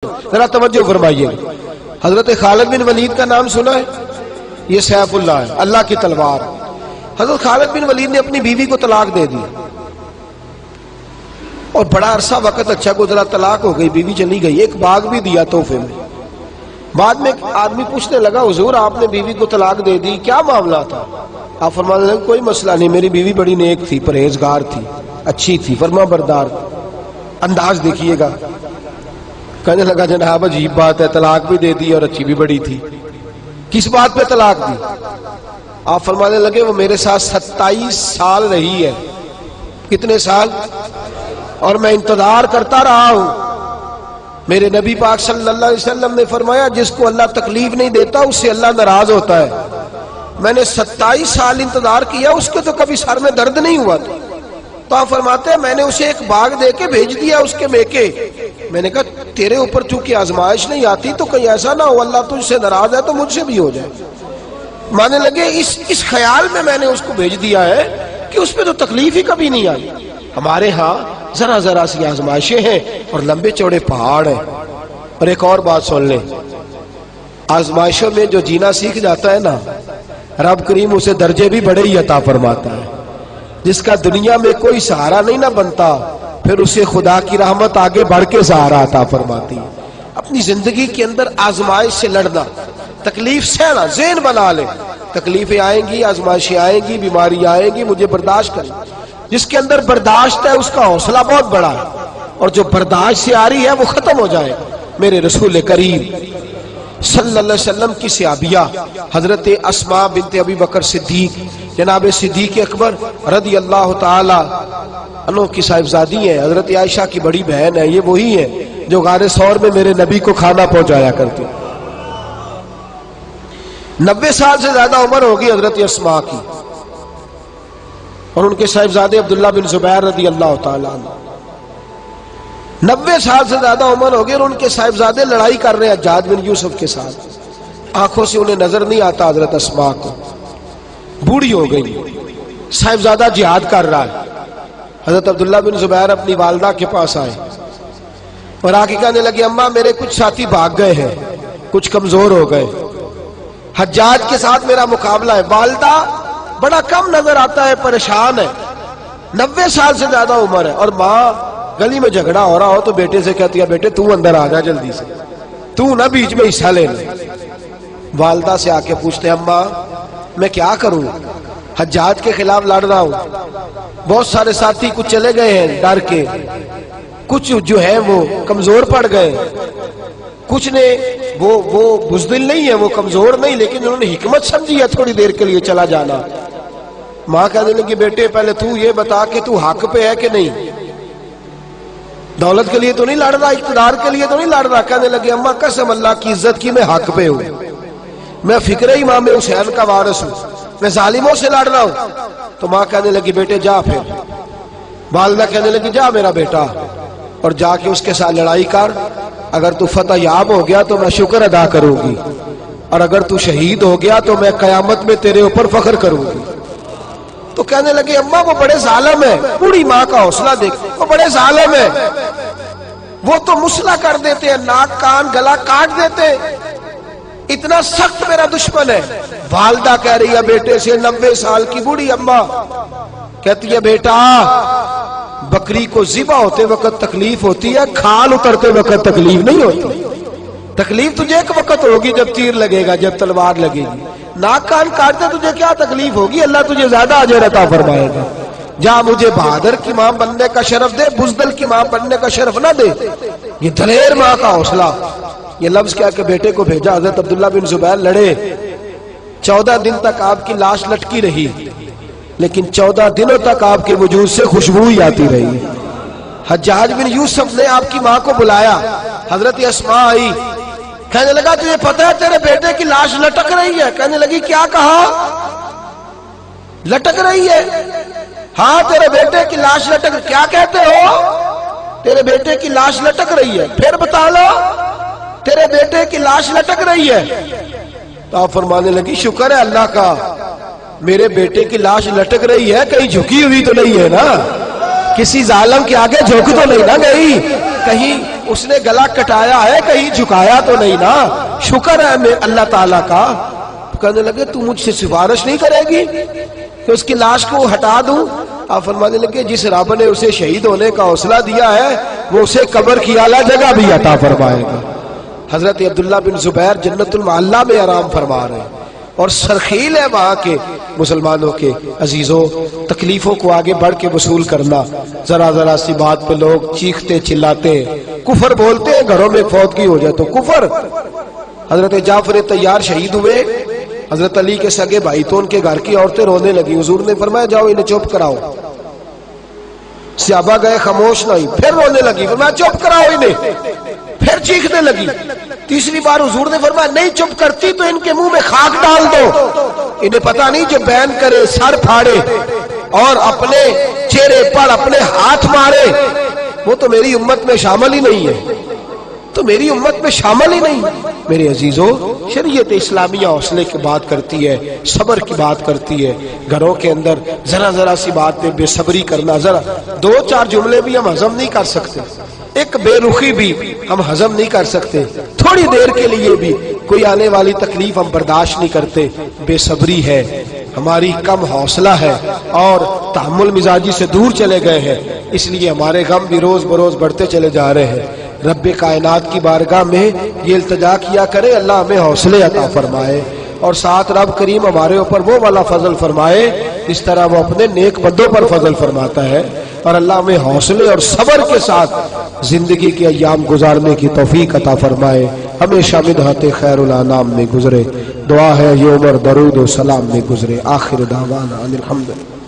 ذرا توجہ فرمائیے. حضرت خالد بن ولید کا نام سنا ہے؟ یہ سیف اللہ ہے، اللہ کی تلوار. حضرت خالد بن ولید نے اپنی بیوی کو طلاق دے دی اور بڑا عرصہ وقت اچھا گزرا، طلاق ہو گئی، بیوی چلی گئی. ایک باغ بھی دیا تحفے میں. بعد میں ایک آدمی پوچھنے لگا، حضور آپ نے بیوی کو طلاق دے دی، کیا معاملہ تھا؟ آپ فرمانے لگے کوئی مسئلہ نہیں، میری بیوی بڑی نیک تھی، پرہیزگار تھی، اچھی تھی، فرما بردار. انداز دیکھیے گا. کہنے لگا جناب عجیب بات ہے، طلاق بھی دے دی اور اچھی بھی بڑی تھی، کس بات پہ طلاق دی؟ آپ فرمانے لگے وہ میرے ساتھ 27 سال رہی ہے. کتنے سال؟ اور میں انتظار کرتا رہا ہوں. میرے نبی پاک صلی اللہ علیہ وسلم نے فرمایا جس کو اللہ تکلیف نہیں دیتا اس سے اللہ ناراض ہوتا ہے. میں نے 27 سال انتظار کیا، اس کے تو کبھی سر میں درد نہیں ہوا تھا. تو آپ فرماتے ہیں میں نے اسے ایک باغ دے کے بھیج دیا اس کے میکے. میں نے کہا تیرے اوپر چونکہ آزمائش نہیں آتی تو کہیں ایسا نہ ہو اللہ تجھ سے ناراض ہے تو مجھ سے بھی ہو جائے. مانے لگے اس خیال میں نے اس کو بھیج دیا ہے کہ اس پہ تو تکلیف ہی کبھی نہیں آئی. ہمارے ہاں ذرا ذرا سی آزمائشیں ہیں اور لمبے چوڑے پہاڑ ہیں. اور ایک اور بات سن لیں، آزمائشوں میں جو جینا سیکھ جاتا ہے نا، رب کریم اسے درجے بھی بڑے ہی عطا فرماتا ہے. جس کا دنیا میں کوئی سہارا نہیں نہ بنتا پھر اسے خدا کی رحمت آگے بڑھ کے سہارا عطا فرماتی ہے. اپنی زندگی کے اندر آزمائش سے لڑنا، تکلیف سہنا، ذہن بنا لے تکلیفیں آئیں گی، آزمائشیں آئیں گی، بیماری آئیں گی، مجھے برداشت کریں. جس کے اندر برداشت ہے اس کا حوصلہ بہت بڑا ہے، اور جو برداشت سے آ رہی ہے وہ ختم ہو جائے. میرے رسول کریم صلی اللہ علیہ وسلم کی صحابیہ حضرت اسماء بنت ابی بکر صدیق، جناب صدیق اکبر رضی اللہ تعالی عنہ کی صاحبزادی ہیں، حضرت عائشہ کی بڑی بہن ہے. یہ وہی ہیں جو غار ثور میں میرے نبی کو کھانا پہنچایا کرتی. 90 سال سے زیادہ عمر ہوگی حضرت اسماء کی، اور ان کے صاحبزادے عبداللہ بن زبیر رضی اللہ تعالی عنہ. 90 سال سے زیادہ عمر ہوگی اور ان کے صاحبزادے لڑائی کر رہے ہیں حجاج بن یوسف کے ساتھ. آنکھوں سے انہیں نظر نہیں آتا حضرت اسماء کو، بوڑھی ہو گئی. صاحبزادہ جہاد کر رہا ہے. حضرت عبداللہ بن زبیر اپنی والدہ کے پاس آئے اور آ کے کہنے لگے اماں میرے کچھ ساتھی بھاگ گئے ہیں، کچھ کمزور ہو گئے، حجاج کے ساتھ میرا مقابلہ ہے. والدہ بڑا کم نظر آتا ہے، پریشان ہے، 90 سال سے زیادہ عمر ہے. اور ماں گلی میں جھگڑا ہو رہا ہو تو بیٹے سے کہتی ہے بیٹے تو اندر آ جا جلدی سے، تو نہ بیچ میں حصہ لے لے. والدہ سے آ کے پوچھتے ہیں اماں میں کیا کروں، حجاج کے خلاف لڑ رہا ہوں، بہت سارے ساتھی کچھ چلے گئے ہیں ڈر کے، کچھ جو ہے وہ کمزور پڑ گئے، کچھ نے وہ بزدل نہیں ہے، وہ کمزور نہیں، لیکن انہوں نے حکمت سمجھی ہے تھوڑی دیر کے لیے چلا جانا. ماں کہنے لگی بیٹے پہلے تو یہ بتا کہ تو حق پہ ہے کہ نہیں، دولت کے لیے تو نہیں لڑ رہا، اقتدار کے لیے تو نہیں لڑ رہا. کہنے لگی اماں قسم اللہ کی عزت کی میں حق پہ ہوں، میں فکر امام حسین کا وارث ہوں، میں ظالموں سے لڑ رہا ہوں. تو ماں کہنے لگی بیٹے جا. پھر والدہ کہنے لگی جا میرا بیٹا اور جا کے اس کے ساتھ لڑائی کر، اگر تو فتح یاب ہو گیا تو میں شکر ادا کروں گی، اور اگر تو شہید ہو گیا تو میں قیامت میں تیرے اوپر فخر کروں گی. تو کہنے لگے اماں وہ بڑے ظالم ہے، بوڑھی ماں کا حوصلہ دیکھ، وہ بڑے ظالم ہے، وہ تو مسئلہ کر دیتے ہیں، ناک کان گلا کاٹ دیتے، اتنا سخت میرا دشمن ہے. والدہ کہہ رہی ہے بیٹے سے، 90 سال کی بوڑھی اماں کہتی ہے بیٹا بکری کو ذبح ہوتے وقت تکلیف ہوتی ہے، کھال اترتے وقت تکلیف نہیں ہوتی. تکلیف تجھے ایک وقت ہوگی جب تیر لگے گا، جب تلوار لگے گی. ناک کان کاٹتے تجھے کیا تکلیف ہوگی، اللہ تجھے زیادہ اجر عطا فرمائے گا. جا مجھے بہادر کی ماں بننے کا شرف دے، بزدل کی ماں بننے کا شرف نہ دے. یہ دلیر ماں کا حوصلہ. یہ لفظ کیا کہ بیٹے کو بھیجا. حضرت عبداللہ بن زبیر لڑے، 14 دن تک آپ کی لاش لٹکی رہی، لیکن 14 دنوں تک آپ کے وجود سے خوشبو ہی آتی رہی. حجاج بن یوسف نے آپ کی ماں کو بلایا، حضرت اسماء آئی، کہنے لگا تجھے پتہ ہے تیرے بیٹے کی لاش لٹک رہی ہے؟ کہنے لگی کیا کہا؟ لٹک رہی ہے؟ ہاں تیرے بیٹے کی لاش لٹک. کیا کہتے ہو؟ تیرے بیٹے کی لاش لٹک رہی ہے. پھر بتا لو. تیرے بیٹے کی لاش لٹک رہی ہے. تو آپ فرمانے لگی شکر ہے اللہ کا، میرے بیٹے کی لاش لٹک رہی ہے، کہیں جھکی ہوئی تو نہیں ہے نا، کسی ظالم کے آگے جھک تو نہیں نہ گئی، کہیں اس نے گلا کٹایا ہے کہیں جھکایا تو نہیں نا, شکر ہے میں اللہ تعالیٰ کا. کہنے لگے تو مجھ سے سفارش نہیں کرے گی کہ اس کی لاش کو ہٹا دوں؟ آپ فرمانے لگے جس رب نے اسے شہید ہونے کا حوصلہ دیا ہے وہ اسے قبر کی اعلیٰ جگہ بھی عطا فرمائے گا. حضرت عبداللہ بن زبیر جنت المعلیٰ میں آرام فرما رہے ہیں اور سرخیل ہے وہاں کے مسلمانوں کے. عزیزوں, تکلیفوں کو آگے بڑھ کے وصول کرنا. ذرا ذرا سی بات پہ لوگ چیختے چلاتے ہیں, کفر بولتے ہیں, گھروں میں فوتگی ہو جائے تو کفر. حضرت جعفر طیار شہید ہوئے, حضرت علی کے سگے بھائی تو ان کے گھر کی عورتیں رونے لگی. حضور نے فرمایا جاؤ انہیں چپ کراؤ. صحابہ گئے, خاموش نہیں, پھر رونے لگی. فرمایا چپ کراؤ انہیں, پھر چیخنے لگی. تیسری بار حضور نے فرمایا نہیں چپ کرتی تو ان کے منہ میں خاک ڈال دو. انہیں پتہ نہیں جو بین کرے, سر پھاڑے اور اپنے چہرے پر اپنے ہاتھ مارے وہ تو میری امت میں شامل ہی نہیں ہے, تو میری امت میں شامل ہی نہیں. میرے عزیزوں, شریعت اسلامیہ حوصلے کی بات کرتی ہے, صبر کی بات کرتی ہے. گھروں کے اندر ذرا ذرا سی بات میں بے صبری کرنا, ذرا دو چار جملے بھی ہم ہضم نہیں کر سکتے, ایک بے رخی بھی ہم ہضم نہیں کر سکتے, تھوڑی دیر کے لیے بھی کوئی آنے والی تکلیف ہم برداشت نہیں کرتے. بے صبری ہے, ہماری کم حوصلہ ہے اور تحمل مزاجی سے دور چلے گئے ہیں, اس لیے ہمارے غم بھی روز بروز بڑھتے چلے جا رہے ہیں. رب کائنات کی بارگاہ میں یہ التجا کیا کرے اللہ ہمیں حوصلے عطا فرمائے اور ساتھ رب کریم ہمارے اوپر وہ والا فضل فرمائے اس طرح وہ اپنے نیک بندوں پر فضل فرماتا ہے. اور اللہ ہمیں حوصلے اور صبر کے ساتھ زندگی کے ایام گزارنے کی توفیق عطا فرمائے. ہمیشہ مدحت خیر الانام میں گزرے. دعا ہے یہ عمر درود و سلام میں گزرے. آخر دعوانا ان الحمدللہ.